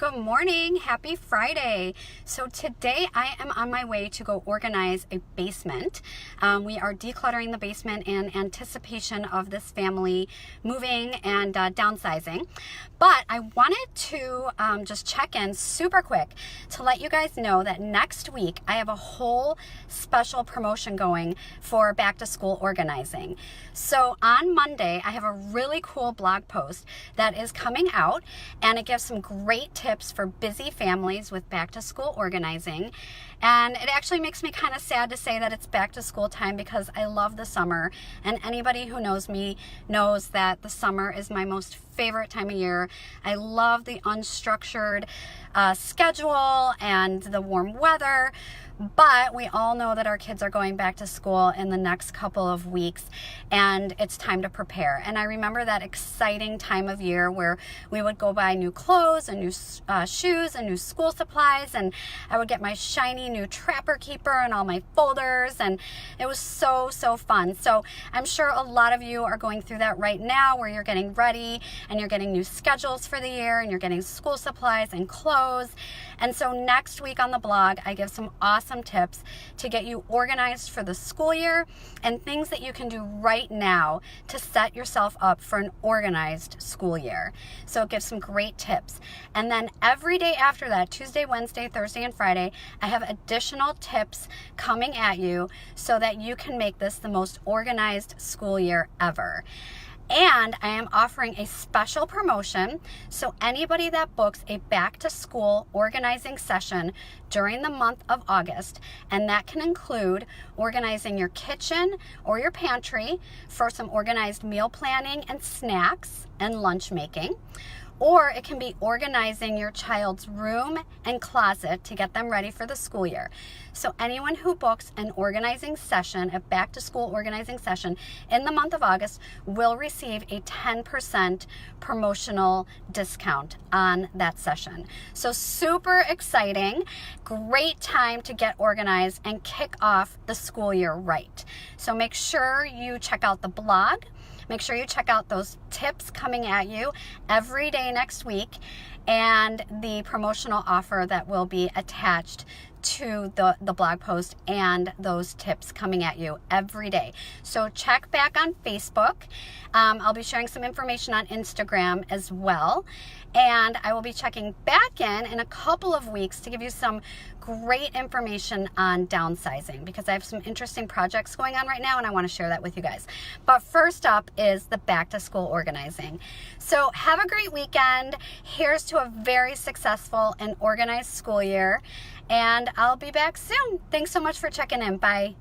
Good morning. Happy Friday. So today I am on my way to go organize a basement. We are decluttering the basement in anticipation of this family moving and downsizing. But I wanted to just check in super quick to let you guys know that next week I have a whole special promotion going for back to school organizing. So on Monday, I have a really cool blog post that is coming out, and it gives some great tips for busy families with back to school organizing. And it actually makes me kind of sad to say that it's back to school time because I love the summer, and anybody who knows me knows that the summer is my most favorite time of year. I love the unstructured schedule and the warm weather, but we all know that our kids are going back to school in the next couple of weeks, and it's time to prepare. And I remember that exciting time of year where we would go buy new clothes and new shoes and new school supplies, and I would get my shiny new Trapper Keeper and all my folders, and it was so fun. So I'm sure a lot of you are going through that right now, where you're getting ready and you're getting new schedules for the year and you're getting school supplies and clothes. And so next week on the blog, I give some awesome tips to get you organized for the school year and things that you can do right now to set yourself up for an organized school year. So it gives some great tips. And then every day after that, Tuesday, Wednesday, Thursday, and Friday, I have additional tips coming at you so that you can make this the most organized school year ever. And I am offering a special promotion. So anybody that books a back to school organizing session during the month of August, and that can include organizing your kitchen or your pantry for some organized meal planning and snacks and lunch making. Or it can be organizing your child's room and closet to get them ready for the school year. So anyone who books an organizing session, a back to school organizing session in the month of August will receive a 10% promotional discount on that session. So super exciting, great time to get organized and kick off the school year right. So make sure you check out the blog. Make sure you check out those tips coming at you every day next week and the promotional offer that will be attached to the blog post and those tips coming at you every day. So check back on Facebook. I'll be sharing some information on Instagram as well. And I will be checking back in a couple of weeks to give you some great information on downsizing, because I have some interesting projects going on right now and I want to share that with you guys. But first up is the back to school organizing. So have a great weekend. Here's to a very successful and organized school year. And I'll be back soon. Thanks so much for checking in. Bye.